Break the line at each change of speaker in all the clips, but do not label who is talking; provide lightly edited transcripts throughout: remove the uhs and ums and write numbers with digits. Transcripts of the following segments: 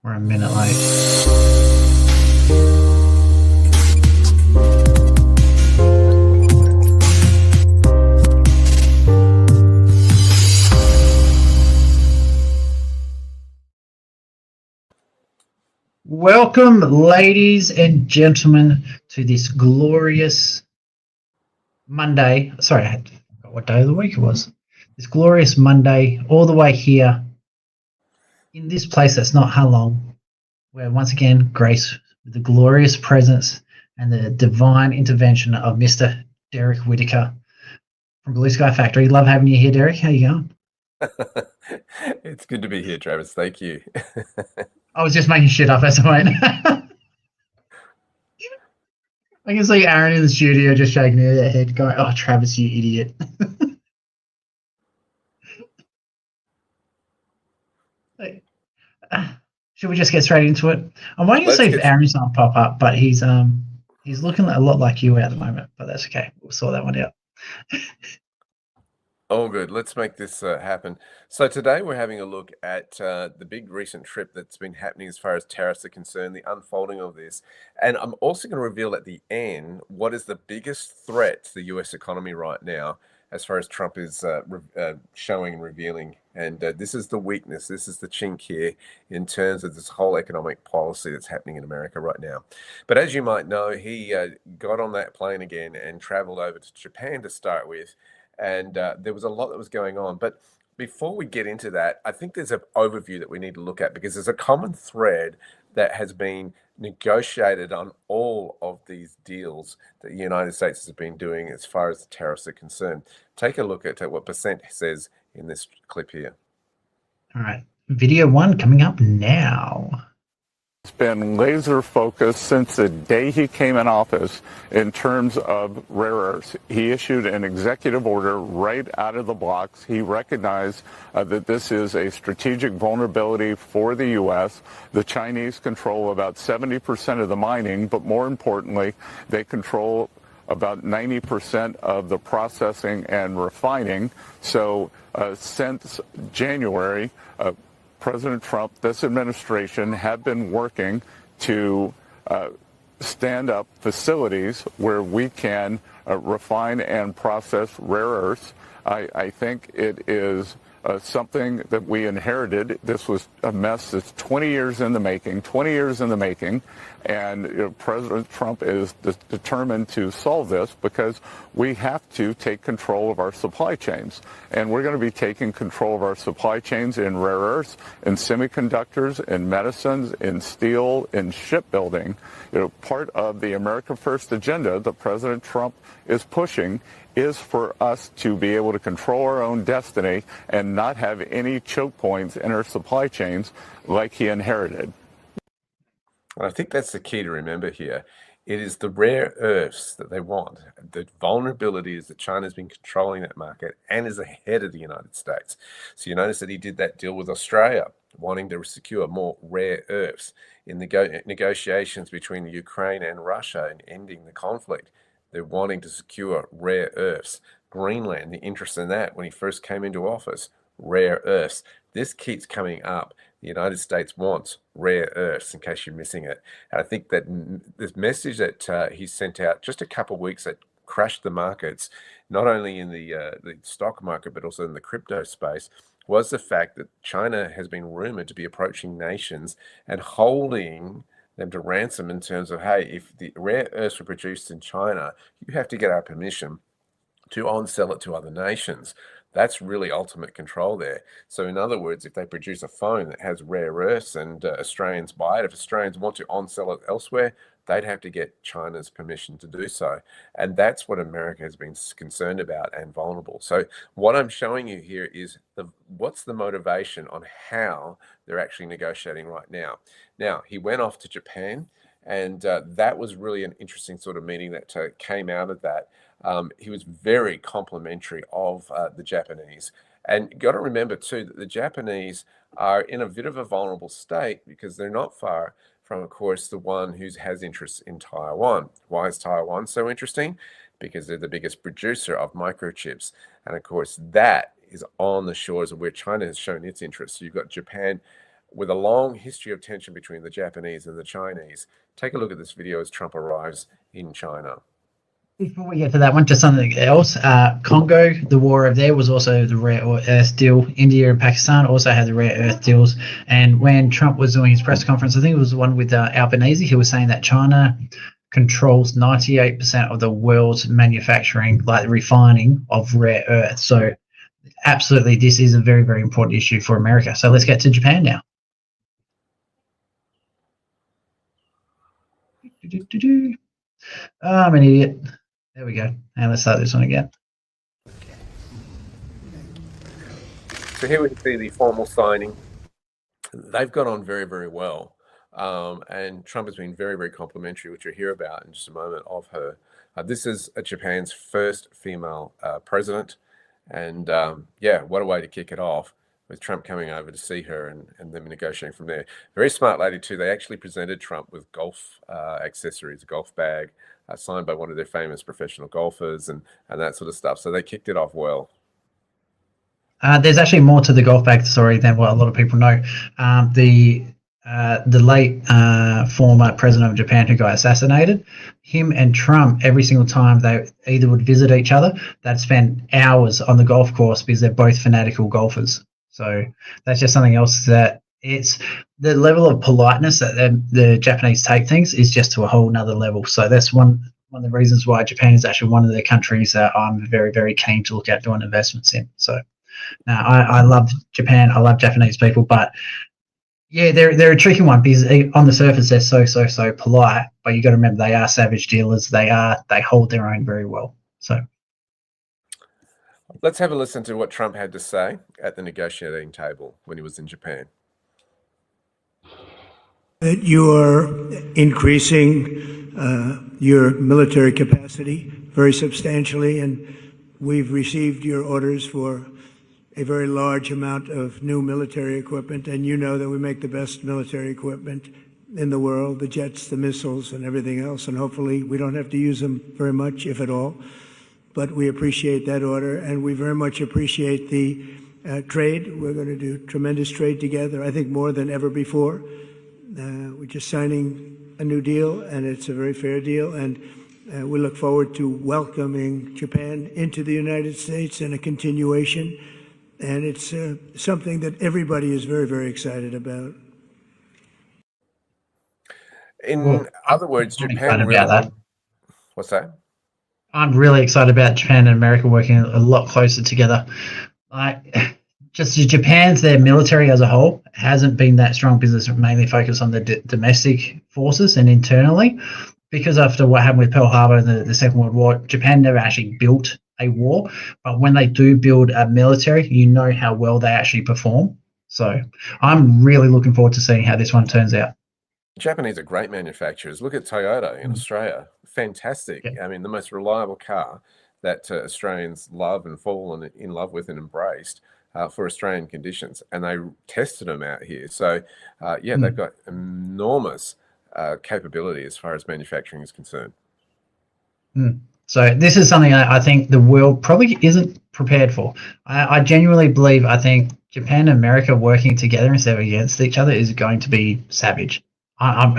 We're a minute late. Welcome, ladies and gentlemen, to this glorious Monday. Sorry, I forgot what day of the week it was. This glorious Monday, all the way here in this place that's not Halong, where once again, grace with the glorious presence and the divine intervention of Mr. Derek Whitaker from Blue Sky Factory. Love having you here, Derek. How you going?
It's good to be here, Travis. Thank you.
I was just making shit up as I went. I can see Aaron in the studio just shaking her head, going, "Oh, Travis, you idiot." Should we just get straight into it? I'm waiting to see if Aaron's not pop up, but he's looking a lot like you at the moment, but that's okay. We'll sort that one out.
All good. Let's make this happen. So today we're having a look at the big recent trip that's been happening as far as tariffs are concerned, the unfolding of this. And I'm also going to reveal at the end what is the biggest threat to the US economy right now as far as Trump is showing and revealing. And this is the weakness. This is the chink here in terms of this whole economic policy that's happening in America right now. But as you might know, he got on that plane again and traveled over to Japan to start with. And there was a lot that was going on. But before we get into that, I think there's an overview that we need to look at because there's a common thread that has been negotiated on all of these deals that the United States has been doing as far as the tariffs are concerned. Take a look at what Percent says in this clip here.
All right. Video one coming up now.
It's been laser focused since the day he came in office in terms of rare earths. He issued an executive order right out of the blocks. He recognized that this is a strategic vulnerability for the U.S. The Chinese control about 70% of the mining, but more importantly, they control about 90% of the processing and refining. So since January, President Trump, this administration have been working to stand up facilities where we can refine and process rare earths. I think it is something that we inherited. This was a mess that's 20 years in the making, and President Trump is determined to solve this because we have to take control of our supply chains. And we're going to be taking control of our supply chains in rare earths, in semiconductors, in medicines, in steel, in shipbuilding. Part of the America First agenda that President Trump is pushing is for us to be able to control our own destiny and not have any choke points in our supply chains like he inherited.
I think that's the key to remember here. It is the rare earths that they want. The vulnerability is that China's been controlling that market and is ahead of the United States. So you notice that he did that deal with Australia, wanting to secure more rare earths in the negotiations between Ukraine and Russia and ending the conflict. They're wanting to secure rare earths. Greenland, the interest in that when he first came into office, rare earths. This keeps coming up. The United States wants rare earths, in case you're missing it. And I think that this message that he sent out just a couple of weeks that crashed the markets, not only in the stock market, but also in the crypto space, was the fact that China has been rumored to be approaching nations and holding them to ransom in terms of, hey, if the rare earths were produced in China, you have to get our permission to on-sell it to other nations. That's really ultimate control there. So in other words, if they produce a phone that has rare earths and Australians buy it, if Australians want to on-sell it elsewhere, they'd have to get China's permission to do so. And that's what America has been concerned about and vulnerable. So what I'm showing you here is what's the motivation on how they're actually negotiating right now. Now, he went off to Japan, and that was really an interesting sort of meeting that came out of that. He was very complimentary of the Japanese. And you got to remember, too, that the Japanese are in a bit of a vulnerable state because they're not far from, of course, the one who has interests in Taiwan. Why is Taiwan so interesting? Because they're the biggest producer of microchips. And, of course, that is on the shores of where China has shown its interest. So you've got Japan with a long history of tension between the Japanese and the Chinese. Take a look at this video as Trump arrives in China.
Before we get to that one, just something else. Congo, the war over there was also the rare earth deal. India and Pakistan also had the rare earth deals. And when Trump was doing his press conference, I think it was the one with Albanese, he was saying that China controls 98% of the world's manufacturing, like refining of rare earth. So absolutely, this is a very, very important issue for America. So let's get to Japan now. Oh, I'm an idiot. There we go. And let's start this one again.
So here we see the formal signing. They've got on very, very well. And Trump has been very, very complimentary, which you'll hear about in just a moment, of her. This is Japan's first female president. And yeah, what a way to kick it off, with Trump coming over to see her and them negotiating from there. Very smart lady too. They actually presented Trump with golf accessories, a golf bag signed by one of their famous professional golfers and that sort of stuff. So they kicked it off well.
There's actually more to the golf bag story than what a lot of people know. The late former president of Japan who got assassinated, him and Trump, every single time they either would visit each other, they'd spend hours on the golf course because they're both fanatical golfers. So that's just something else that it's the level of politeness that the Japanese take things is just to a whole nother level. So that's one of the reasons why Japan is actually one of the countries that I'm very, very keen to look at doing investments in. So now I love Japan. I love Japanese people, but yeah, they're a tricky one because on the surface they're so polite, but you got to remember they are savage dealers. They hold their own very well. So
let's have a listen to what Trump had to say at the negotiating table when he was in Japan.
That you are increasing your military capacity very substantially, and we've received your orders for a very large amount of new military equipment, and you know that we make the best military equipment in the world, the jets, the missiles, and everything else, and hopefully we don't have to use them very much, if at all. But we appreciate that order, and we very much appreciate the trade. We're going to do tremendous trade together, I think more than ever before. We're just signing a new deal, and it's a very fair deal, and we look forward to welcoming Japan into the United States and a continuation. And it's something that everybody is very, very excited about.
In other words, Japan really... What's that?
I'm really excited about Japan and America working a lot closer together. Just Japan's, their military as a whole hasn't been that strong because it's mainly focused on the domestic forces and internally. Because after what happened with Pearl Harbor and the Second World War, Japan never actually built a war. But when they do build a military, you know how well they actually perform. So I'm really looking forward to seeing how this one turns out.
Japanese are great manufacturers. Look at Toyota in Australia. Fantastic. Yeah. I mean, the most reliable car that Australians love and fall in love with and embraced for Australian conditions. And they tested them out here. So, yeah, they've got enormous capability as far as manufacturing is concerned.
So this is something I think the world probably isn't prepared for. I genuinely believe, I think Japan and America working together instead of against each other is going to be savage. I'm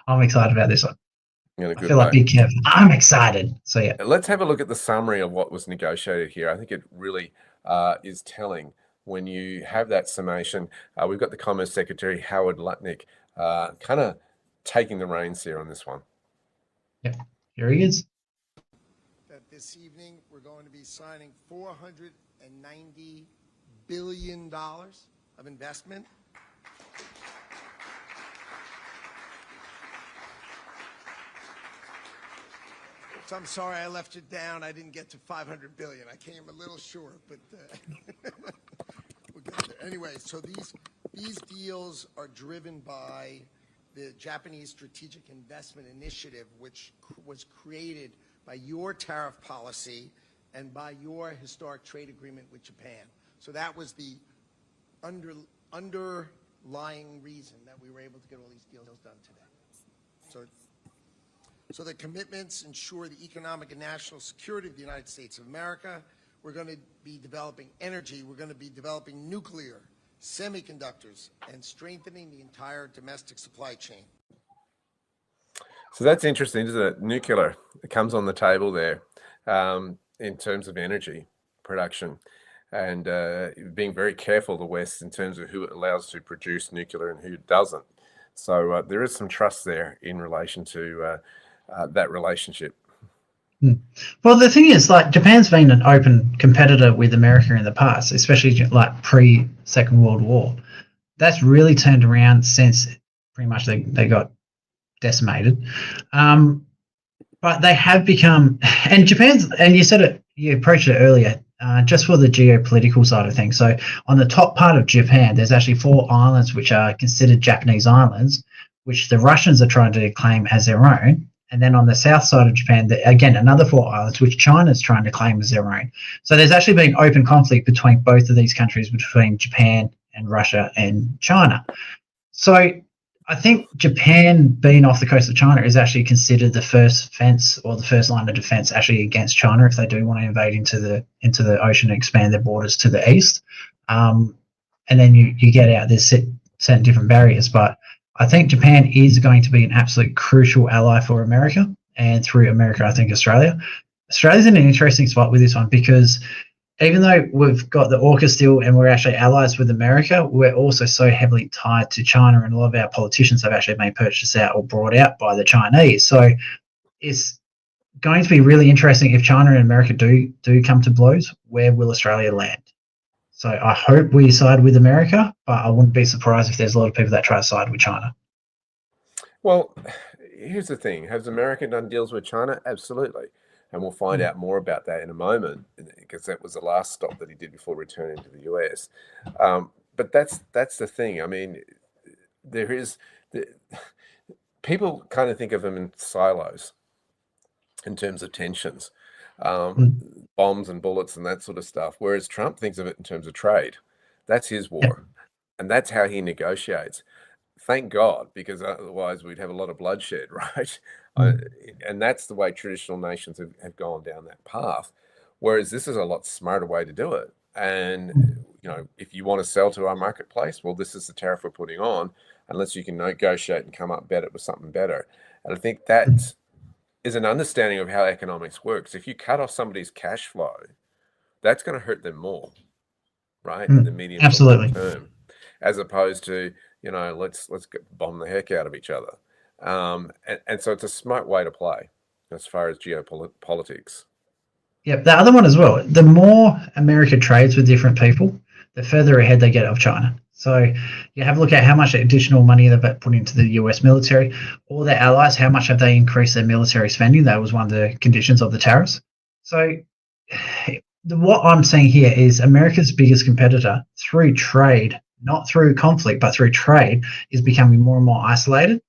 I'm excited about this one. I feel like Big Kev. I'm excited. So yeah.
Let's have a look at the summary of what was negotiated here. I think it really is telling when you have that summation. We've got the Commerce Secretary, Howard Lutnick, kind of taking the reins here on this one.
Yeah, here he is.
That this evening we're going to be signing $490 billion of investment. So I'm sorry I left you down. I didn't get to 500 billion. I came a little short, but we'll get there. Anyway, so these deals are driven by the Japanese Strategic Investment Initiative, which was created by your tariff policy and by your historic trade agreement with Japan. So that was the underlying reason that we were able to get all these deals done today. So the commitments ensure the economic and national security of the United States of America. We're going to be developing energy. We're going to be developing nuclear semiconductors, and strengthening the entire domestic supply chain.
So that's interesting, isn't it? Nuclear comes on the table there in terms of energy production, and being very careful, the West, in terms of who it allows to produce nuclear and who doesn't. So there is some trust there in relation to that relationship.
Well, the thing is, like, Japan's been an open competitor with America in the past, especially like pre-Second World War. That's really turned around since pretty much they got decimated. But they have become, and Japan's, and you said it, you approached it earlier, just for the geopolitical side of things. So on the top part of Japan, there's actually 4 islands which are considered Japanese islands, which the Russians are trying to claim as their own. And then on the south side of Japan, again, another 4 islands, which China's trying to claim as their own. So there's actually been open conflict between both of these countries, between Japan and Russia and China. So I think Japan being off the coast of China is actually considered the first fence, or the first line of defense actually against China if they do want to invade into the ocean and expand their borders to the east. And then you get out, there's certain different barriers, but I think Japan is going to be an absolute crucial ally for America, and through America, I think Australia. Australia's in an interesting spot with this one, because even though we've got the AUKUS deal and we're actually allies with America, we're also so heavily tied to China, and a lot of our politicians have actually been purchased out or brought out by the Chinese. So it's going to be really interesting if China and America do come to blows. Where will Australia land? So I hope we side with America, but I wouldn't be surprised if there's a lot of people that try to side with China.
Well, here's the thing. Has America done deals with China? Absolutely. And we'll find out more about that in a moment, because that was the last stop that he did before returning to the US. But that's the thing. I mean, there is people kind of think of them in silos in terms of tensions, bombs and bullets and that sort of stuff, whereas Trump thinks of it in terms of trade. That's his war, and that's how he negotiates. Thank God, because otherwise we'd have a lot of bloodshed, right? And that's the way traditional nations have gone down that path, whereas this is a lot smarter way to do it. And, if you want to sell to our marketplace, well, this is the tariff we're putting on, unless you can negotiate and come up better with something better. And I think that is an understanding of how economics works. If you cut off somebody's cash flow, that's going to hurt them more, right? In the medium to long term, as opposed to, let's bomb the heck out of each other. And so it's a smart way to play as far as geopolitics.
Yep, the other one as well. The more America trades with different people, the further ahead they get of China. So you have a look at how much additional money they've put into the US military. All their allies, how much have they increased their military spending? That was one of the conditions of the tariffs. So what I'm saying here is America's biggest competitor through trade, not through conflict, but through trade, is becoming more and more isolated.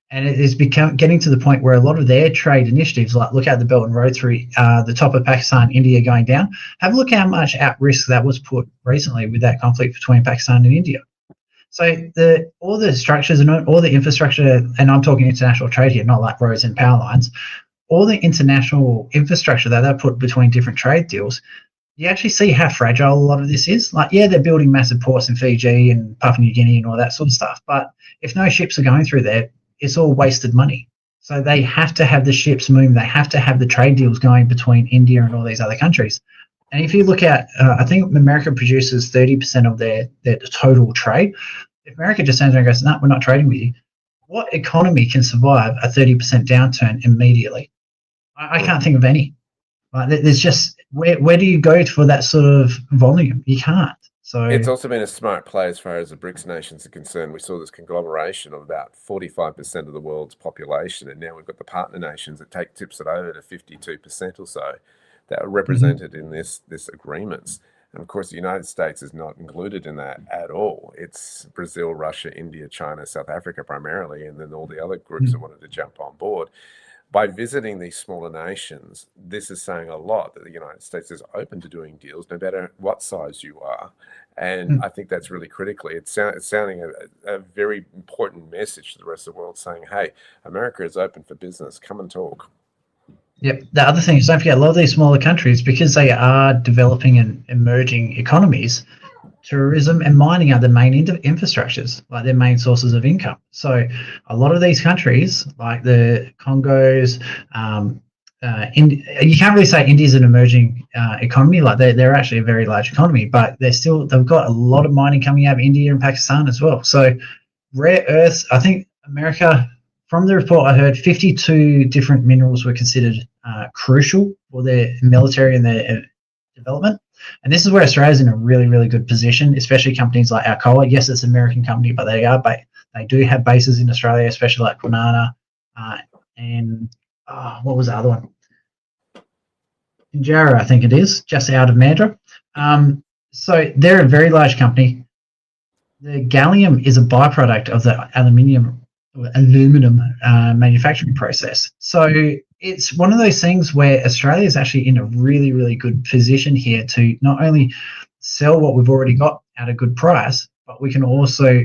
And it is getting to the point where a lot of their trade initiatives, like look at the Belt and Road through the top of Pakistan, India going down, have a look how much at risk that was put recently with that conflict between Pakistan and India. So all the structures and all the infrastructure, and I'm talking international trade here, not like roads and power lines, all the international infrastructure that they put between different trade deals, you actually see how fragile a lot of this is. Like, yeah, they're building massive ports in Fiji and Papua New Guinea and all that sort of stuff, but if no ships are going through there, it's all wasted money. So they have to have the ships move. They have to have the trade deals going between India and all these other countries. And if you look at, I think America produces 30% of their total trade. If America just turns around and goes, no, we're not trading with you, what economy can survive a 30% downturn immediately? I can't think of any. There's just, where do you go for that sort of volume? You can't. So
it's also been a smart play as far as the BRICS nations are concerned. We saw this conglomeration of about 45% of the world's population, and now we've got the partner nations that tips it over to 52% or so that are represented in this agreements. And of course, the United States is not included in that at all. It's Brazil, Russia, India, China, South Africa primarily, and then all the other groups that wanted to jump on board. By visiting these smaller nations, this is saying a lot that the United States is open to doing deals, no matter what size you are. And I think that's really critical. It's sounding a very important message to the rest of the world, saying, hey, America is open for business. Come and talk.
Yep. The other thing is, don't forget, a lot of these smaller countries, because they are developing and emerging economies, tourism and mining are the main infrastructures, like their main sources of income. So a lot of these countries, like the Congos, you can't really say India's an emerging economy. Like they're actually a very large economy, but they've got a lot of mining coming out of India and Pakistan as well. So rare earths, I think America, from the report I heard, 52 different minerals were considered crucial for their military and their development. And this is where Australia's in a really, really good position, especially companies like Alcoa. Yes, it's an American company, but they do have bases in Australia, especially like Kwinana and what was the other one? Pinjarra, I think it is, just out of Mandurah. So they're a very large company. The gallium is a byproduct of the aluminum manufacturing process. So it's one of those things where Australia is actually in a really, really good position here to not only sell what we've already got at a good price, but we can also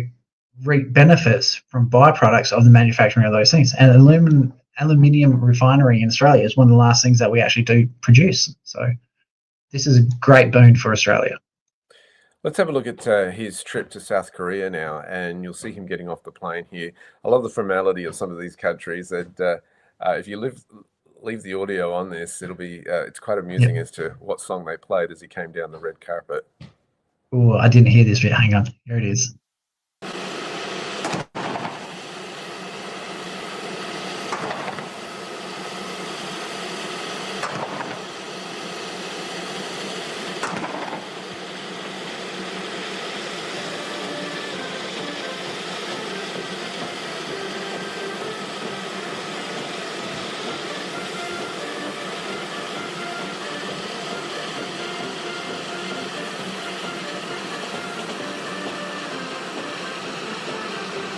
reap benefits from byproducts of the manufacturing of those things. And aluminium refinery in Australia is one of the last things that we actually do produce. So this is a great boon for Australia.
Let's have a look at his trip to South Korea now, and you'll see him getting off the plane here. I love the formality of some of these countries. And if you leave the audio on this, it'll be it's quite amusing as to what song they played as he came down the red carpet.
Oh, I didn't hear this bit. Hang on, here it is.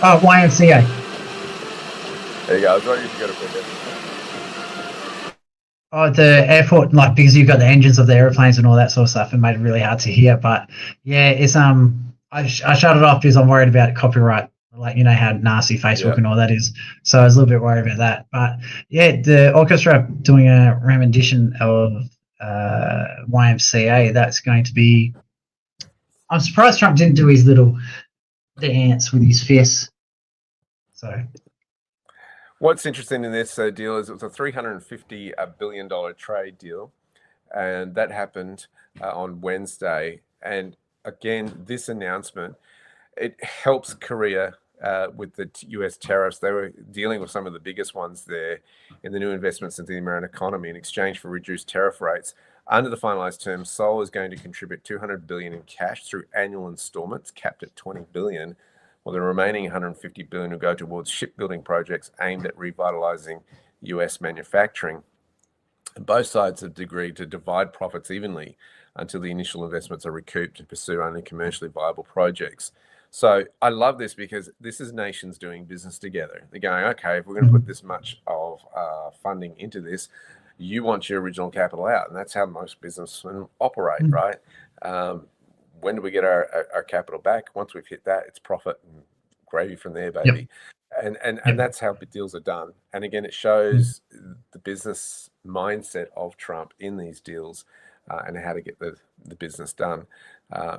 Oh, YMCA.
There you go. I was wondering if you got to put that.
Oh, the airport, like, because you've got the engines of the airplanes and all that sort of stuff, it made it really hard to hear. But yeah, it's I shut it off because I'm worried about copyright, like, you know how nasty Facebook and all that is. So I was a little bit worried about that. But yeah, the orchestra doing a rendition of YMCA. That's going to be. I'm surprised Trump didn't do his little dance with his fists. So.
What's interesting in this deal is it was a $350 billion trade deal, and that happened on Wednesday. And again, this announcement, it helps Korea with the US tariffs. They were dealing with some of the biggest ones there in the new investments into the American economy in exchange for reduced tariff rates. Under the finalized terms, Seoul is going to contribute $200 billion in cash through annual installments capped at $20 billion. Well, the remaining $150 billion will go towards shipbuilding projects aimed at revitalizing US manufacturing. And both sides have agreed to divide profits evenly until the initial investments are recouped to pursue only commercially viable projects. So I love this because this is nations doing business together. They're going, okay, if we're going to put this much of funding into this, you want your original capital out. And that's how most businessmen operate, right? When do we get our capital back? Once we've hit that, it's profit and gravy from there, baby. And that's how deals are done. And again, it shows the business mindset of Trump in these deals and how to get the business done,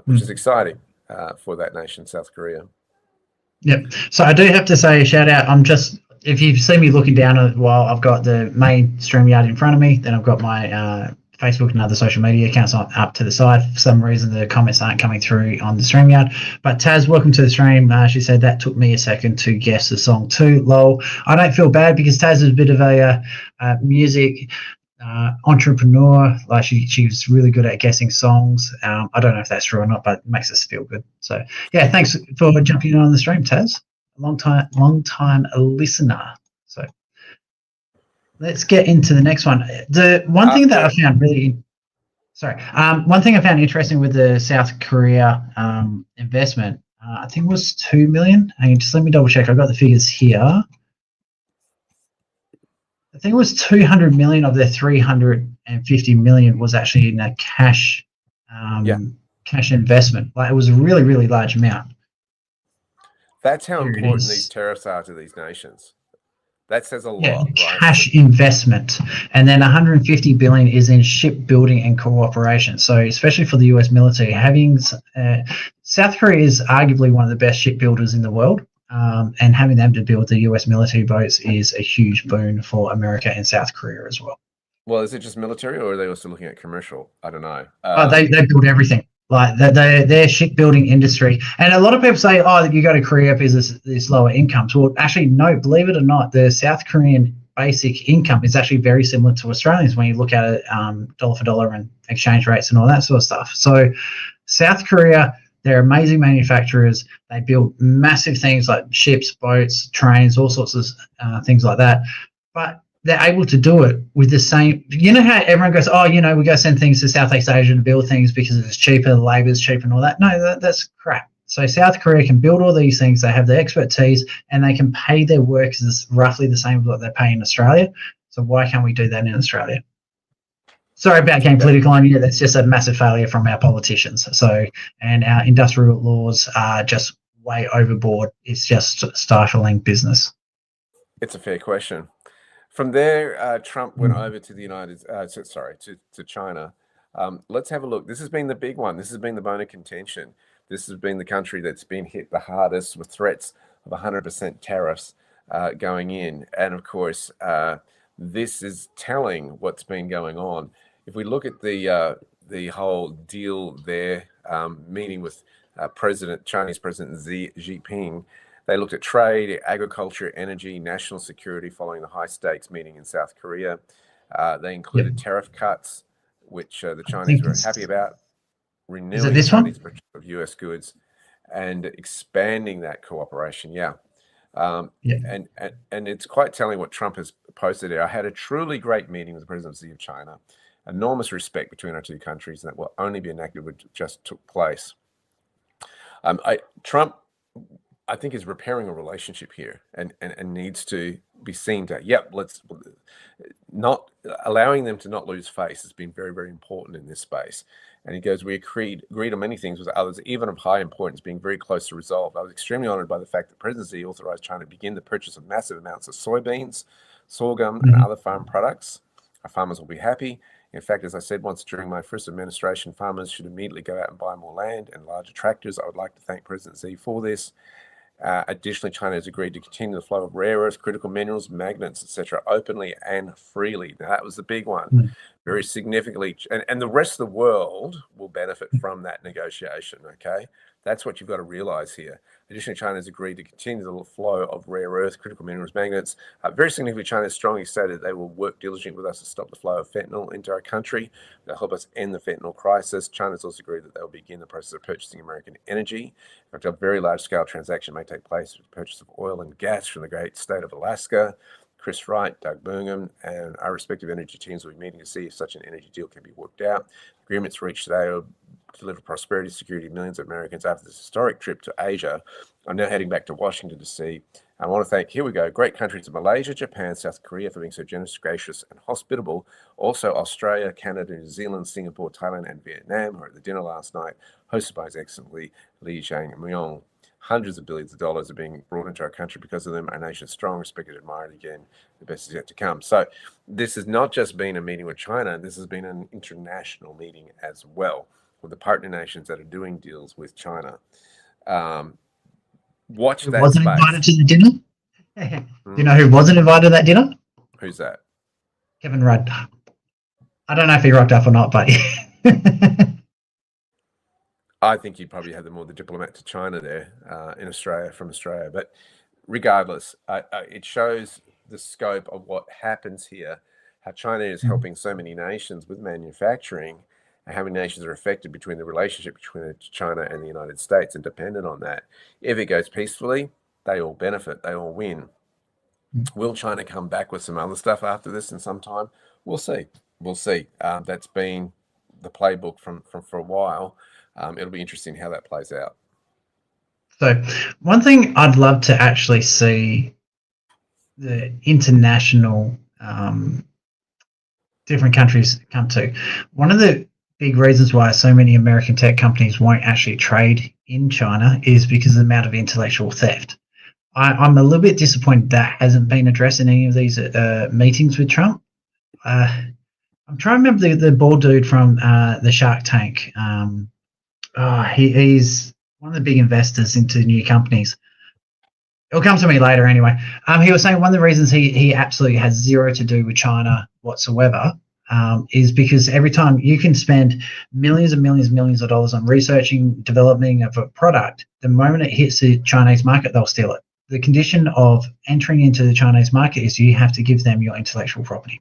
which is exciting for that nation, South Korea.
Yep. So I do have to say a shout out. If you see me looking down while I've got the main StreamYard in front of me, then I've got my Facebook and other social media accounts up to the side. For some reason, the comments aren't coming through on the StreamYard. But Taz, welcome to the stream. She said that took me a second to guess the song too. Lol. I don't feel bad because Taz is a bit of a music entrepreneur. Like she was really good at guessing songs. I don't know if that's true or not, but it makes us feel good. So yeah, thanks for jumping in on the stream, Taz. Long time listener. So let's get into the next one. The one thing that I found one thing I found interesting with the South Korea investment, I think it was $2 million. Just let me double check. I've got the figures here. I think it was 200 million of their 350 million was actually in a cash investment. Like, it was a really, really large amount.
That's how important these tariffs are to these nations. That says a
Yeah,
lot, right?
cash investment, and then 150 billion is in shipbuilding and cooperation. So, especially for the U.S. military, having South Korea is arguably one of the best shipbuilders in the world, and having them to build the U.S. military boats is a huge boon for America and South Korea as well.
Well, is it just military, or are they also looking at commercial? I don't know.
They build everything. Like their shipbuilding industry, and a lot of people say, "Oh, you go to Korea because there's lower incomes." Well, actually, no. Believe it or not, the South Korean basic income is actually very similar to Australians when you look at it, dollar for dollar and exchange rates and all that sort of stuff. So, South Korea, they're amazing manufacturers. They build massive things like ships, boats, trains, all sorts of things like that. But they're able to do it with the same. You know how everyone goes, oh, we go send things to Southeast Asia to build things because it's cheaper, the labor's cheaper and all that. No, that's crap. So South Korea can build all these things. They have the expertise and they can pay their workers roughly the same as what they pay in Australia. So why can't we do that in Australia? Sorry about getting political on you. That's just a massive failure from our politicians. So, and our industrial laws are just way overboard. It's just stifling business.
It's a fair question. From there, Trump went over to the to China. Let's have a look. This has been the big one. This has been the bone of contention. This has been the country that's been hit the hardest with threats of 100% tariffs going in. And of course, this is telling what's been going on. If we look at the whole deal there, meeting with Chinese President Xi Jinping, they looked at trade, agriculture, energy, national security following the high-stakes meeting in South Korea. They included tariff cuts, which the Chinese were happy about, renewing the Chinese purchase of U.S. goods, and expanding that cooperation. And it's quite telling what Trump has posted here. I had a truly great meeting with the presidency of China. Enormous respect between our two countries, and that will only be enacted what just took place. Trump, I think, is repairing a relationship here and needs to be seen to, let's not allowing them to not lose face has been very, very important in this space. And he goes, we agreed on many things with others, even of high importance, being very close to resolve. I was extremely honored by the fact that presidency authorized China to begin the purchase of massive amounts of soybeans, sorghum, and other farm products. Our farmers will be happy. In fact, as I said once during my first administration, farmers should immediately go out and buy more land and larger tractors. I would like to thank President Xi for this. Additionally, China has agreed to continue the flow of rare earths, critical minerals, magnets, etc., openly and freely. Now, that was the big one, very significantly. And the rest of the world will benefit from that negotiation, okay? That's what you've got to realize here. Additionally, China has agreed to continue the flow of rare earths, critical minerals, magnets. Very significantly, China has strongly stated they will work diligently with us to stop the flow of fentanyl into our country. They'll help us end the fentanyl crisis. China has also agreed that they will begin the process of purchasing American energy. In fact, a very large-scale transaction may take place with the purchase of oil and gas from the great state of Alaska. Chris Wright, Doug Burgum, and our respective energy teams will be meeting to see if such an energy deal can be worked out. Agreements reached today will deliver prosperity and security to millions of Americans after this historic trip to Asia. I'm now heading back to Washington, D.C. I want to thank, here we go, great countries of Malaysia, Japan, South Korea for being so generous, gracious, and hospitable. Also, Australia, Canada, New Zealand, Singapore, Thailand, and Vietnam were at the dinner last night, hosted by His Excellency Li Chang-myong. Hundreds of billions of dollars are being brought into our country because of them. Our nation is strong, respected, admired. Again, the best is yet to come. So this has not just been a meeting with China. This has been an international meeting as well with the partner nations that are doing deals with China. Watch that
wasn't
space.
Invited to the dinner? Do you know who wasn't invited to that dinner?
Who's that?
Kevin Rudd. I don't know if he rocked up or not, but
I think you probably had the diplomat to China there in Australia, from Australia. But regardless, it shows the scope of what happens here, how China is helping so many nations with manufacturing, and how many nations are affected between the relationship between China and the United States and dependent on that. If it goes peacefully, they all benefit, they all win. Will China come back with some other stuff after this in some time? We'll see. We'll see. That's been the playbook from for a while. It'll be interesting how that plays out.
So one thing I'd love to actually see the international different countries come to. One of the big reasons why so many American tech companies won't actually trade in China is because of the amount of intellectual theft. I'm a little bit disappointed that hasn't been addressed in any of these meetings with Trump. I'm trying to remember the bald dude from the Shark Tank. He's one of the big investors into new companies. It'll come to me later anyway. He was saying one of the reasons he absolutely has zero to do with China whatsoever is because every time you can spend millions and millions and millions of dollars on researching, developing of a product, the moment it hits the Chinese market, they'll steal it. The condition of entering into the Chinese market is you have to give them your intellectual property.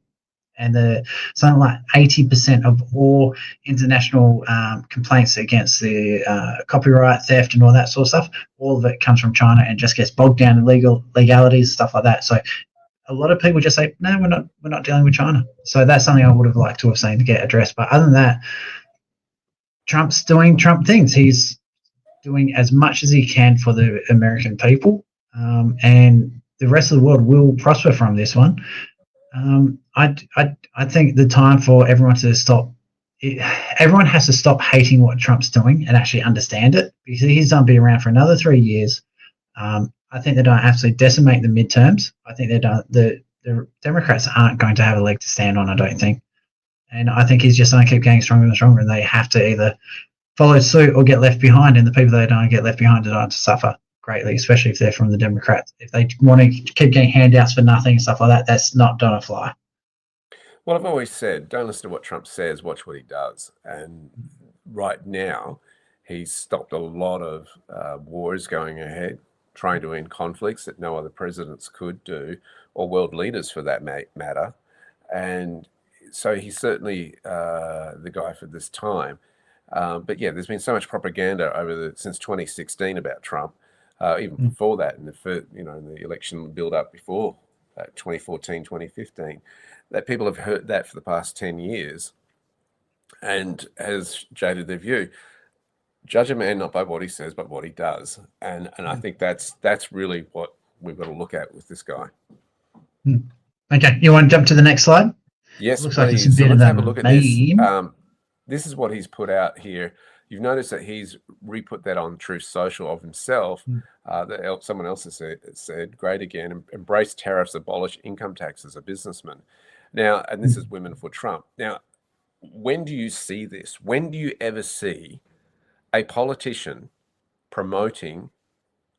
And something like 80% of all international complaints against the copyright theft and all that sort of stuff, all of it comes from China and just gets bogged down in legalities, stuff like that. So a lot of people just say, no, we're not dealing with China. So that's something I would have liked to have seen to get addressed. But other than that, Trump's doing Trump things. He's doing as much as he can for the American people, and the rest of the world will prosper from this one. I think the time for everyone to stop. Everyone has to stop hating what Trump's doing and actually understand it, because he's going to be around for another 3 years. I think they're going to absolutely decimate the midterms. I think the Democrats aren't going to have a leg to stand on, I don't think. And I think he's just going to keep getting stronger and stronger, and they have to either follow suit or get left behind, and the people that don't get left behind are going to suffer greatly, especially if they're from the Democrats. If they want to keep getting handouts for nothing and stuff like that, that's not going to fly.
Well, I've always said, don't listen to what Trump says, watch what he does. And right now, he's stopped a lot of wars going ahead, trying to end conflicts that no other presidents could do, or world leaders for that matter. And so he's certainly the guy for this time. But yeah, there's been so much propaganda since 2016 about Trump, even before that, in the election build up before 2014, 2015, that people have heard that for the past 10 years and has jaded their view. Judge a man not by what he says, but what he does. And I think that's really what we've got to look at with this guy.
Okay, you want to jump to the next slide?
Yes,
looks like it's a
please.
bit
So
of
let's
a
have a look at this.
meme.
This is what he's put out here. You've noticed that he's re-put that on Truth Social of himself. Someone else has said, great again, embrace tariffs, abolish income tax as a businessman. Now, and this is Women for Trump. Now, when do you see this? When do you ever see a politician promoting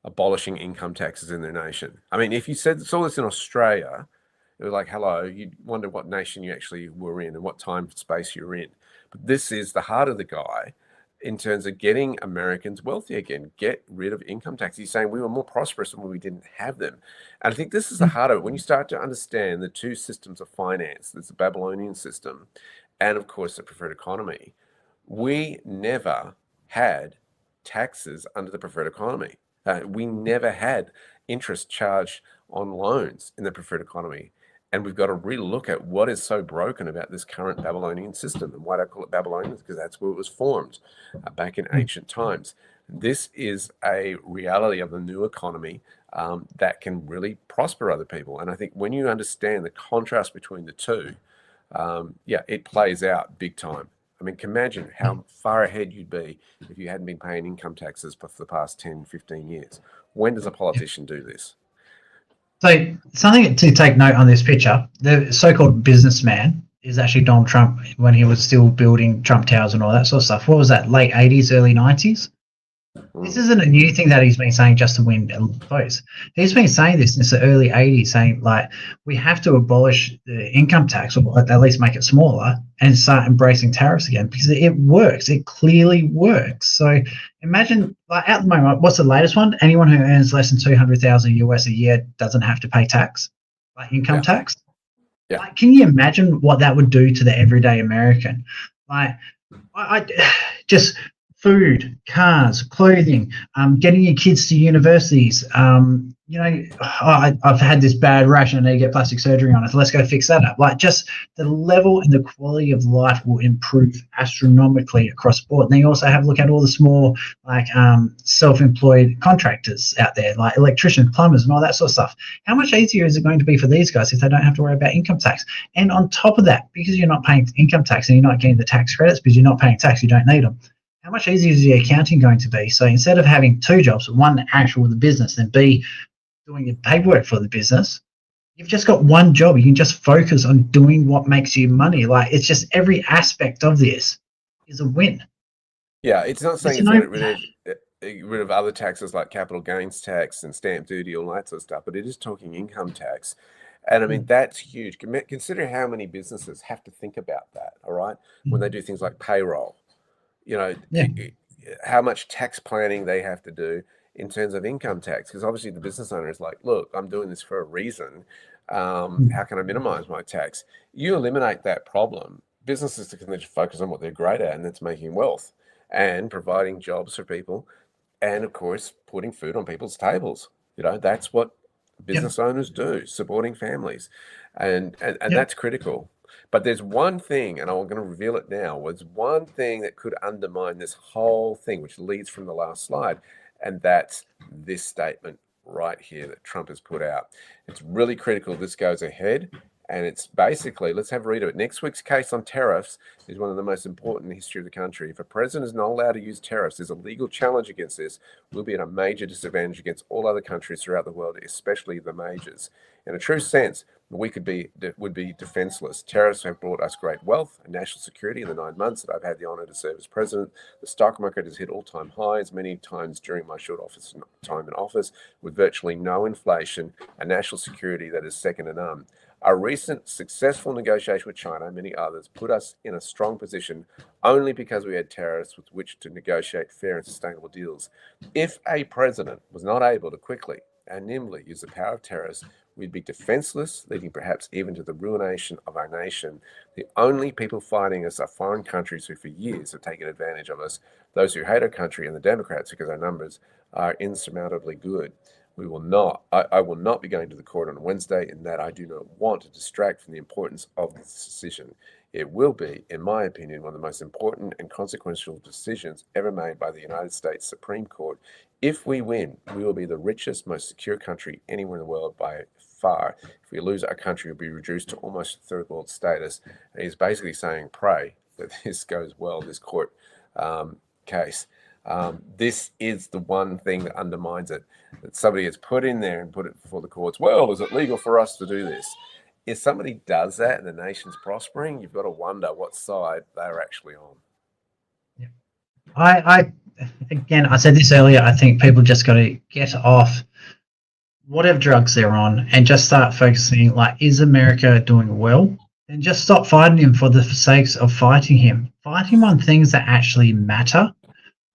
abolishing income taxes in their nation? I mean, if you saw this in Australia, it was like, hello, you'd wonder what nation you actually were in and what time space you're in. But this is the heart of the guy in terms of getting Americans wealthy again, get rid of income tax. He's saying we were more prosperous when we didn't have them. And I think this is the heart of it. When you start to understand the two systems of finance, there's the Babylonian system and, of course, the preferred economy. We never had taxes under the preferred economy. We never had interest charged on loans in the preferred economy. And we've got to really look at what is so broken about this current Babylonian system. And why do I call it Babylonian? Because that's where it was formed back in ancient times. This is a reality of the new economy that can really prosper other people. And I think when you understand the contrast between the two, it plays out big time. I mean, imagine how far ahead you'd be if you hadn't been paying income taxes for the past 10, 15 years. When does a politician do this?
So something to take note on this picture, the so-called businessman is actually Donald Trump when he was still building Trump Towers and all that sort of stuff. What was that, late 80s, early 90s? This isn't a new thing that he's been saying just to win votes. He's been saying this since the early 80s, saying, like, we have to abolish the income tax, or at least make it smaller, and start embracing tariffs again, because it works. It clearly works. So imagine, like, at the moment, what's the latest one? Anyone who earns less than $200,000 US a year doesn't have to pay tax, like income tax.
Yeah.
Like, can you imagine what that would do to the everyday American? Like, I just food, cars, clothing, getting your kids to universities. I've had this bad rash and I need to get plastic surgery on it. Let's go fix that up. Like, just the level and the quality of life will improve astronomically across the board. And then you also have a look at all the small, like, self-employed contractors out there, like electricians, plumbers, and all that sort of stuff. How much easier is it going to be for these guys if they don't have to worry about income tax? And on top of that, because you're not paying income tax and you're not getting the tax credits because you're not paying tax, you don't need them. How much easier is the accounting going to be? So instead of having two jobs, one actual with the business, then B, doing your paperwork for the business. You've just got one job. You can just focus on doing what makes you money. Like, it's just every aspect of this is a win.
Yeah, it's not saying
It's
it's
no-
getting rid of other taxes like capital gains tax and stamp duty, all that sort of stuff, but it is talking income tax. And I mean, that's huge. Consider how many businesses have to think about that, all right, when they do things like payroll. You know,
Yeah.
how much tax planning they have to do in terms of income tax, because obviously the business owner is like, look, I'm doing this for a reason. How can I minimize my tax? You eliminate that problem, businesses can then focus on what they're great at, and that's making wealth and providing jobs for people, and of course putting food on people's tables. You know, that's what business owners do, supporting families, and that's critical. But there's one thing, and I'm going to reveal it now, was one thing that could undermine this whole thing, which leads from the last slide, and that's this statement right here that Trump has put out. It's really critical this goes ahead, and it's basically, let's have a read of it. Next week's case on tariffs is one of the most important in the history of the country. If a president is not allowed to use tariffs, there's a legal challenge against this. We'll be at a major disadvantage against all other countries throughout the world, especially the majors. In a true sense, we would be defenseless. Tariffs have brought us great wealth and national security in the 9 months that I've had the honor to serve as president. The stock market has hit all-time highs many times during my short time in office, with virtually no inflation and national security that is second to none. Our recent successful negotiation with China and many others put us in a strong position only because we had tariffs with which to negotiate fair and sustainable deals. If a president was not able to quickly and nimbly use the power of tariffs, we'd be defenseless, leading perhaps even to the ruination of our nation. The only people fighting us are foreign countries who for years have taken advantage of us, those who hate our country, and the Democrats, because our numbers are insurmountably good. I will not be going to the court on Wednesday, in that I do not want to distract from the importance of this decision. It will be, in my opinion, one of the most important and consequential decisions ever made by the United States Supreme Court. If we win, we will be the richest, most secure country anywhere in the world by far. If we lose, our country will be reduced to almost third world status. And he's basically saying, pray that this goes well, this court case. This is the one thing that undermines it, that somebody has put in there and put it before the courts. Well, is it legal for us to do this? If somebody does that and the nation's prospering, you've got to wonder what side they're actually on.
I said this earlier, I think people just got to get off whatever drugs they're on and just start focusing, like, is America doing well? And just stop fighting him for the sakes of fighting him. Fight him on things that actually matter,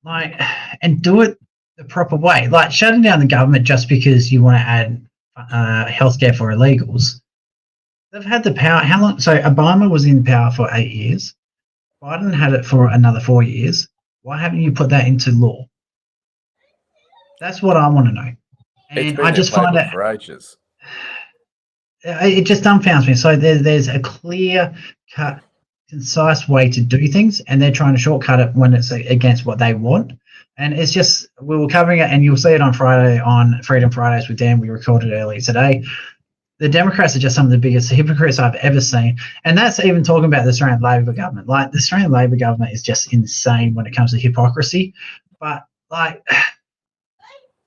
like, and do it the proper way. Like, shutting down the government just because you want to add healthcare for illegals. They've had the power. How long? So Obama was in power for 8 years. Biden had it for another 4 years. Why haven't you put that into law? That's what I want to know. And I just find it
for ages.
It just dumbfounds me. So there's a clear cut, concise way to do things, and they're trying to shortcut it when it's against what they want. And it's just, we were covering it, and you'll see it on Friday on Freedom Fridays with Dan. We recorded earlier today. The Democrats are just some of the biggest hypocrites I've ever seen. And that's even talking about the Australian Labor government. Like, the Australian Labor government is just insane when it comes to hypocrisy. But, like,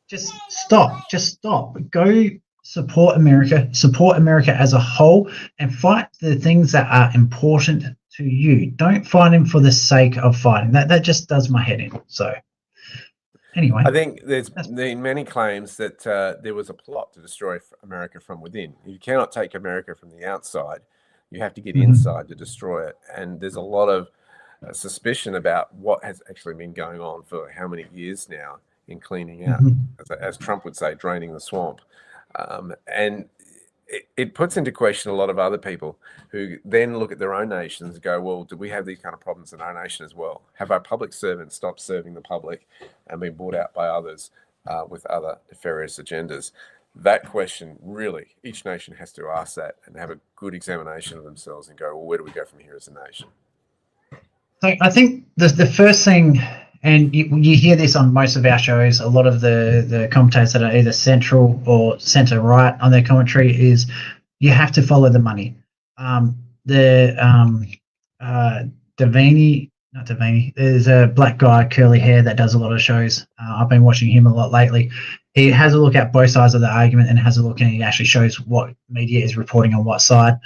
just stop. Go support America as a whole, and fight the things that are important to you. Don't fight him for the sake of fighting. That just does my head in. So anyway,
I think there's been many claims that there was a plot to destroy America from within. You cannot take America from the outside. You have to get inside to destroy it. And there's a lot of suspicion about what has actually been going on for how many years now in cleaning out, as Trump would say, draining the swamp. And it puts into question a lot of other people who then look at their own nations and go, well, do we have these kind of problems in our nation as well? Have our public servants stopped serving the public and been bought out by others with other nefarious agendas? That question, really, each nation has to ask that and have a good examination of themselves and go, well, where do we go from here as a nation?
So I think the first thing, and you hear this on most of our shows, a lot of the commentators that are either central or centre right on their commentary, is you have to follow the money. Not Devaney, there's a black guy, curly hair, that does a lot of shows. I've been watching him a lot lately. he has a look at both sides of the argument and has a look, and he actually shows what media is reporting on what side.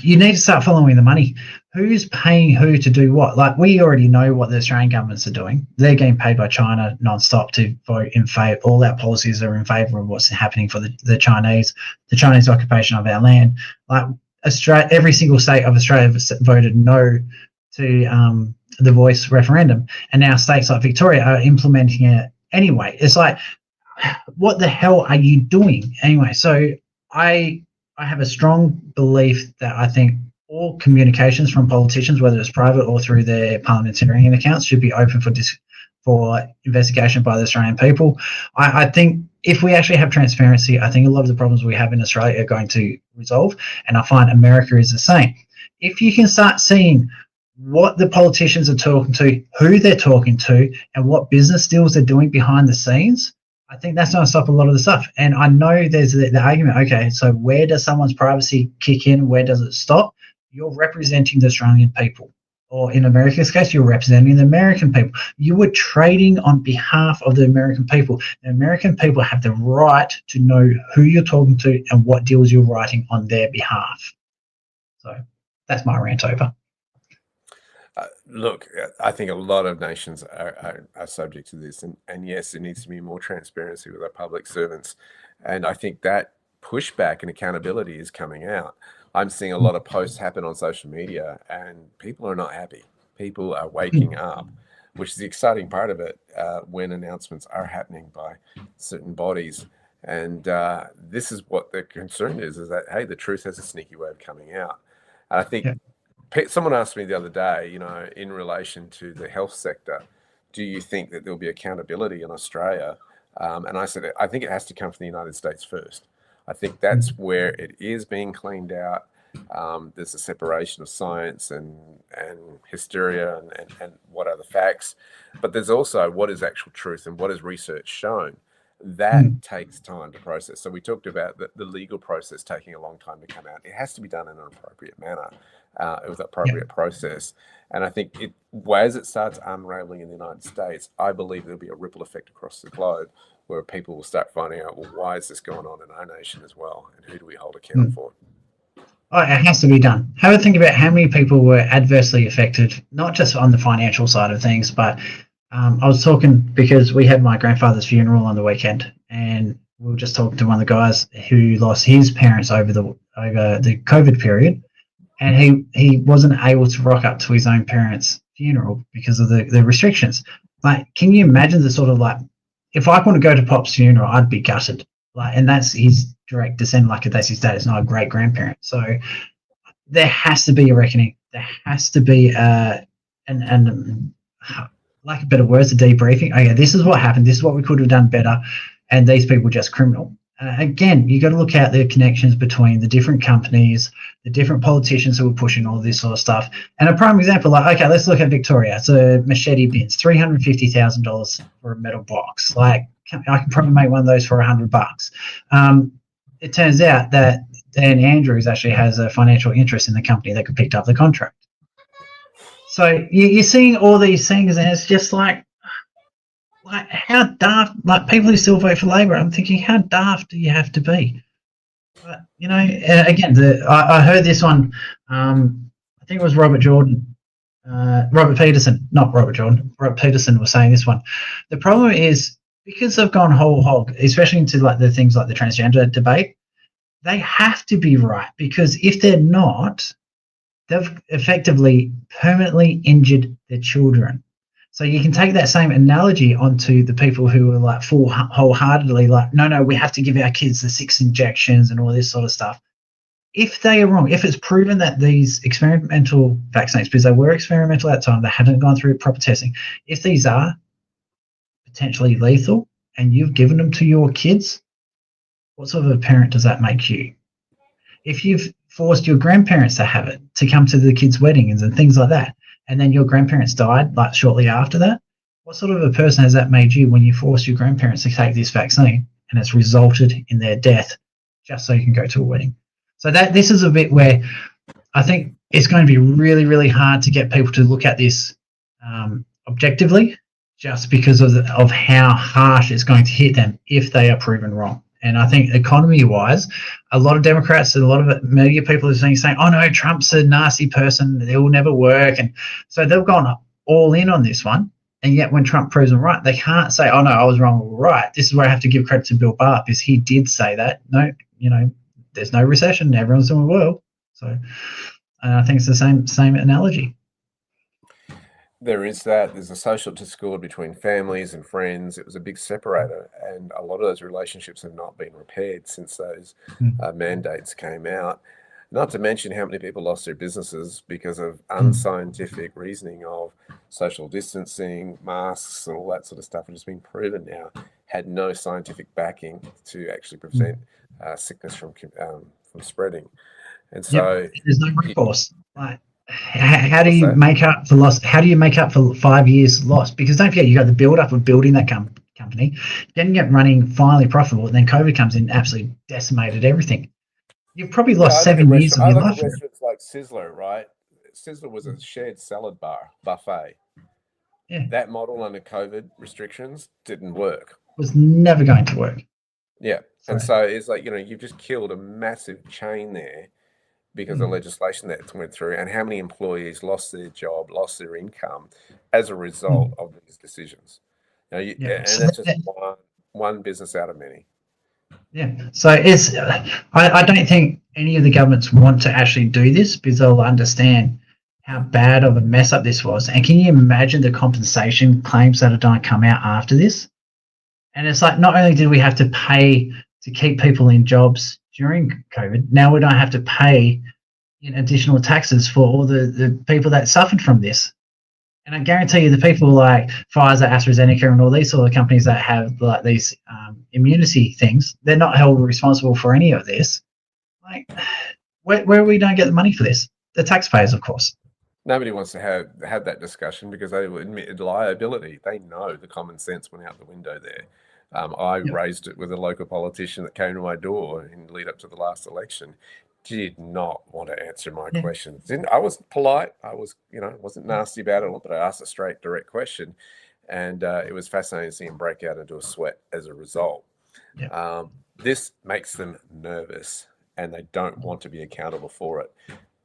You need to start following the money. Who's paying who to do what? Like, we already know what the Australian governments are doing. They're getting paid by China non-stop to vote in favour. All our policies are in favour of what's happening for the Chinese occupation of our land. Like, Australia, every single state of Australia voted no to the Voice referendum, and now states like Victoria are implementing it anyway. It's like, what the hell are you doing anyway? So I have a strong belief that I think all communications from politicians, whether it's private or through their parliamentarian accounts, should be open for investigation by the Australian people. I think if we actually have transparency, I think a lot of the problems we have in Australia are going to resolve, and I find America is the same. If you can start seeing what the politicians are talking to, who they're talking to, and what business deals they're doing behind the scenes, I think that's going to stop a lot of the stuff. And I know there's the argument, okay, so where does someone's privacy kick in? Where does it stop? You're representing the Australian people. Or in America's case, you're representing the American people. You were trading on behalf of the American people. The American people have the right to know who you're talking to and what deals you're writing on their behalf. So that's my rant over.
Look, I think a lot of nations are subject to this. And yes, there needs to be more transparency with our public servants. And I think that pushback and accountability is coming out. I'm seeing a lot of posts happen on social media, and people are not happy. People are waking up, which is the exciting part of it, when announcements are happening by certain bodies. And this is what the concern is that, hey, the truth has a sneaky way of coming out. And I think someone asked me the other day, in relation to the health sector, do you think that there'll be accountability in Australia? And I said, I think it has to come from the United States first. I think that's where it is being cleaned out. There's a separation of science and hysteria and what are the facts. But there's also what is actual truth and what is research shown. That takes time to process. So we talked about the legal process taking a long time to come out. It has to be done in an appropriate manner, with appropriate process. And I think as it starts unraveling in the United States, I believe there'll be a ripple effect across the globe where people will start finding out, well, why is this going on in our nation as well? And who do we hold account for?
Oh, it has to be done. Have a think about how many people were adversely affected, not just on the financial side of things, but I was talking because we had my grandfather's funeral on the weekend, and we were just talking to one of the guys who lost his parents over the COVID period, and he wasn't able to rock up to his own parents' funeral because of the restrictions. Like, can you imagine the sort of, like, if I want to go to Pop's funeral, I'd be gutted. Like, and that's his direct descent, like that's his dad. It's not a great grandparent. So there has to be a reckoning. There has to be like a better words, a debriefing. Okay, this is what happened. This is what we could have done better. And these people are just criminal. Again, you got to look at the connections between the different companies, the different politicians who are pushing all this sort of stuff. And a prime example, like, okay, let's look at Victoria. So Machete bins, $350,000 for a metal box. Like, I can probably make one of those for $100. It turns out that Dan Andrews actually has a financial interest in the company that picked up the contract. So you're seeing all these things, and it's just like how daft, like people who still vote for Labor, I'm thinking, how daft do you have to be? But, again, I heard this one, I think it was Robert Peterson was saying this one. The problem is, because they've gone whole hog, especially into like the things like the transgender debate, they have to be right, because if they're not, they've effectively permanently injured their children. So you can take that same analogy onto the people who are like wholeheartedly like, no, we have to give our kids the 6 injections and all this sort of stuff. If they are wrong, if it's proven that these experimental vaccines, because they were experimental at the time, they hadn't gone through proper testing, if these are potentially lethal and you've given them to your kids, what sort of a parent does that make you? If you've forced your grandparents to have it, to come to the kids' weddings and things like that, and then your grandparents died like shortly after that, what sort of a person has that made you when you force your grandparents to take this vaccine and it's resulted in their death just so you can go to a wedding? So this is a bit where I think it's going to be really, really hard to get people to look at this objectively just because of how harsh it's going to hit them if they are proven wrong. And I think economy-wise, a lot of Democrats and a lot of media people are saying, "Oh no, Trump's a nasty person; it will never work." And so they've gone all in on this one. And yet, when Trump proves them right, they can't say, "Oh no, I was wrong." Right. This is where I have to give credit to Bill Barr, because he did say that. No, there's no recession. Everyone's doing well. So, I think it's the same analogy.
There is that. There's a social discord between families and friends. It was a big separator, and a lot of those relationships have not been repaired since those mandates came out. Not to mention how many people lost their businesses because of unscientific reasoning of social distancing, masks, and all that sort of stuff, which has been proven now had no scientific backing to actually prevent sickness from spreading. And so
there's no recourse. How do
What's
you
that?
make up for loss? How do you make up for 5 years lost? Because don't forget, you got the build up of building that company, getting it running, finally profitable, and then COVID comes in, absolutely decimated everything. You've probably lost 7 years of
I
your
look
life.
at restaurants like Sizzler, right? Sizzler was a shared salad bar buffet.
Yeah.
That model under COVID restrictions didn't work.
Was never going to work.
Yeah. And so it's like, you've just killed a massive chain there because of legislation that went through, and how many employees lost their job, lost their income as a result of these decisions. And
So
that's just one business out of many.
Yeah. So I don't think any of the governments want to actually do this, because they'll understand how bad of a mess up this was. And can you imagine the compensation claims that are going to come out after this? And it's like, not only did we have to pay to keep people in jobs during COVID, now we don't have to pay additional taxes for all the people that suffered from this. And I guarantee you, the people like Pfizer, AstraZeneca, and all these sort of companies that have like these immunity things, they're not held responsible for any of this. Like, where we don't get the money for this? The taxpayers, of course.
Nobody wants to have that discussion because they will admit liability. They know the common sense went out the window there. I raised it with a local politician that came to my door in lead up to the last election. Did not want to answer my questions. I was polite. I was, wasn't nasty about it, but I asked a straight, direct question, and it was fascinating to see him break out into a sweat as a result. This makes them nervous, and they don't want to be accountable for it.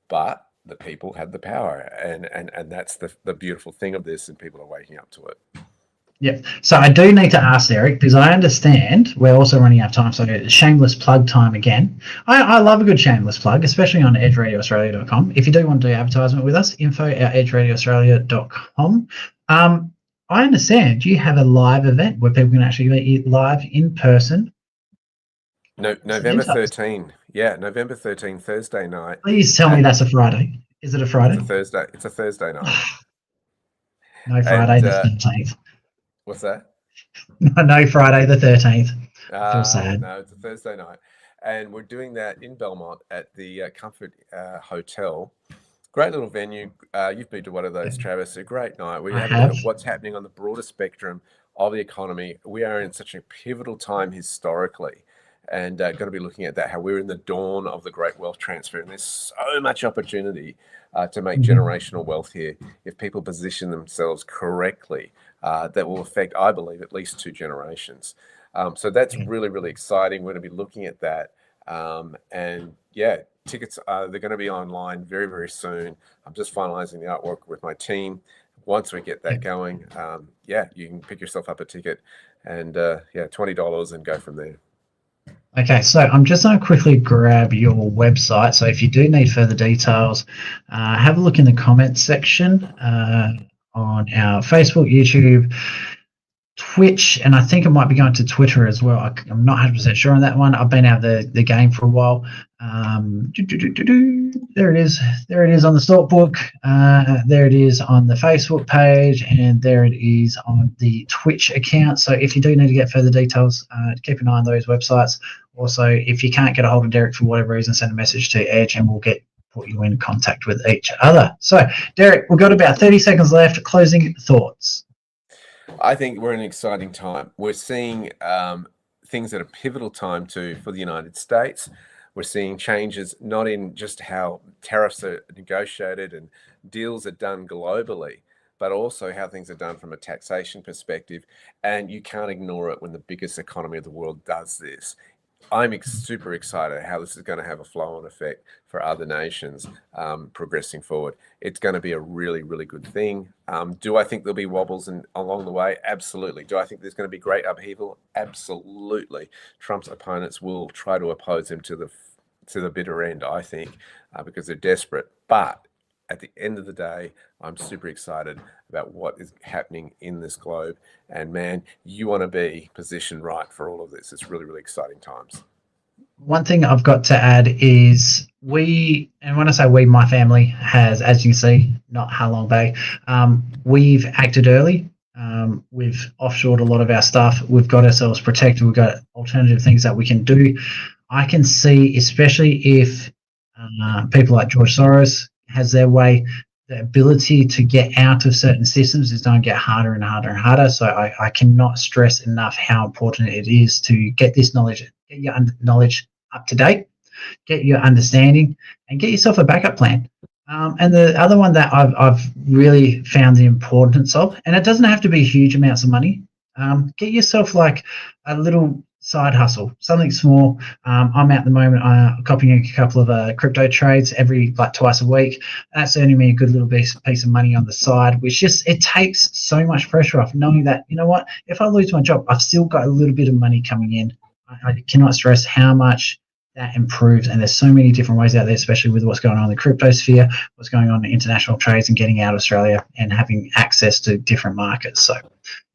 But the people have the power, and that's the beautiful thing of this, and people are waking up to it.
Yep. So I do need to ask Derek, because I understand we're also running out of time. So shameless plug time again. I love a good shameless plug, especially on edgeradioaustralia.com. If you do want to do advertisement with us, info@edgeradioaustralia.com. I understand you have a live event where people can actually meet you live in person.
No, November 13. Yeah, November 13, Thursday night.
Please tell me that's a Friday. Is it a Friday?
It's a Thursday. It's a Thursday night.
No, Friday the 13th.
What's that?
No, Friday the 13th. I feel sad.
No, it's a Thursday night. And we're doing that in Belmont at the Comfort Hotel. Great little venue. You've been to one of those, Travis. A great night. We have a look at what's happening on the broader spectrum of the economy. We are in such a pivotal time historically, and going to be looking at that, how we're in the dawn of the great wealth transfer. And there's so much opportunity to make generational wealth here if people position themselves correctly. That will affect, I believe, at least 2 generations. So that's really, really exciting. We're going to be looking at that. And yeah, tickets, they're going to be online very, very soon. I'm just finalizing the artwork with my team. Once we get that going, you can pick yourself up a ticket and $20 and go from there.
Okay, so I'm just going to quickly grab your website. So if you do need further details, have a look in the comments section on our Facebook, YouTube, Twitch, and I think it might be going to Twitter as well. I'm not 100% sure on that one. I've been out of the game for a while. There it is. There it is on the Stalkbook. There it is on the Facebook page, and there it is on the Twitch account. So if you do need to get further details, keep an eye on those websites. Also, if you can't get a hold of Derek for whatever reason, send a message to Edge, and we'll put you in contact with each other. So, Derek, we've got about 30 seconds left. Closing thoughts.
I think we're in an exciting time. We're seeing things at a pivotal time for the United States. We're seeing changes not in just how tariffs are negotiated and deals are done globally, but also how things are done from a taxation perspective. And you can't ignore it when the biggest economy of the world does this. I'm super excited how this is going to have a flow-on effect for other nations progressing forward. It's going to be a really, really good thing. Do I think there'll be wobbles along the way? Absolutely. Do I think there's going to be great upheaval? Absolutely. Trump's opponents will try to oppose him to the bitter end, I think, because they're desperate. But at the end of the day, I'm super excited about what is happening in this globe. And man, you want to be positioned right for all of this. It's really, really exciting times.
One thing I've got to add is and when I say we, my family has, as you can see, not Halong Bay, we've acted early. We've offshored a lot of our stuff. We've got ourselves protected. We've got alternative things that we can do. I can see, especially if people like George Soros has their way, the ability to get out of certain systems is going to get harder and harder and harder. So I cannot stress enough how important it is to get this knowledge, get your knowledge up to date, get your understanding, and get yourself a backup plan. And the other one that I've really found the importance of, and it doesn't have to be huge amounts of money, get yourself like a little side hustle, something small. I'm at the moment copying a couple of crypto trades every twice a week. That's earning me a good little piece of money on the side, which it takes so much pressure off, knowing that, you know what, if I lose my job, I've still got a little bit of money coming in. I cannot stress how much that improves, and there's so many different ways out there, especially with what's going on in the crypto sphere, what's going on in international trades, and getting out of Australia and having access to different markets. So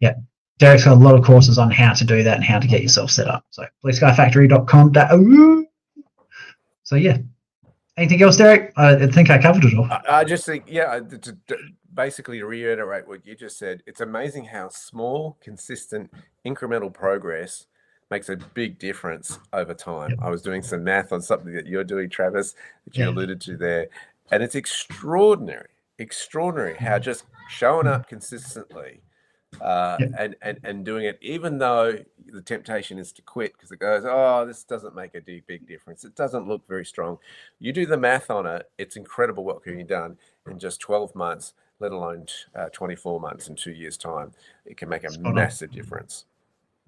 yeah, Derek's got a lot of courses on how to do that and how to get yourself set up. So blueskyfactory.com. So yeah, anything else, Derek? I think I covered it all.
I just think, basically to reiterate what you just said, it's amazing how small, consistent, incremental progress makes a big difference over time. Yep. I was doing some math on something that you're doing, Travis, that you alluded to there. And it's extraordinary how just showing up consistently and doing it, even though the temptation is to quit because it goes, oh, this doesn't make a big difference. It doesn't look very strong. You do the math on it, it's incredible what can be done in just 12 months, let alone 24 months in 2 years' time. It can make a massive difference.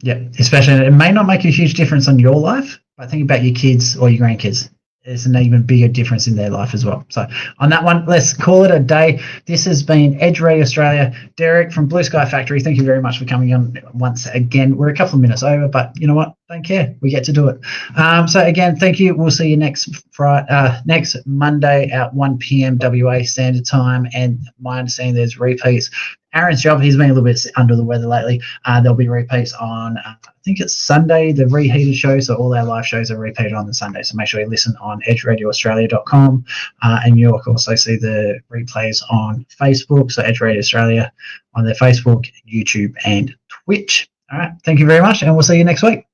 Yeah, especially it may not make a huge difference on your life, but think about your kids or your grandkids. There's an even bigger difference in their life as well. So on that one, let's call it a day. This has been Edge Radio Australia. Derek from Blue Sky Factory, thank you very much for coming on once again. We're a couple of minutes over, but you know what? Don't care. We get to do it. So again, thank you. We'll see you next Monday at 1 p.m. WA Standard Time. And my understanding there's repeats. Aaron's job, he's been a little bit under the weather lately. There'll be repeats on, I think it's Sunday, the reheated show. So all our live shows are repeated on the Sunday. So make sure you listen on edgeradioaustralia.com. And you'll also see the replays on Facebook. So Edge Radio Australia on their Facebook, YouTube, and Twitch. All right. Thank you very much. And we'll see you next week.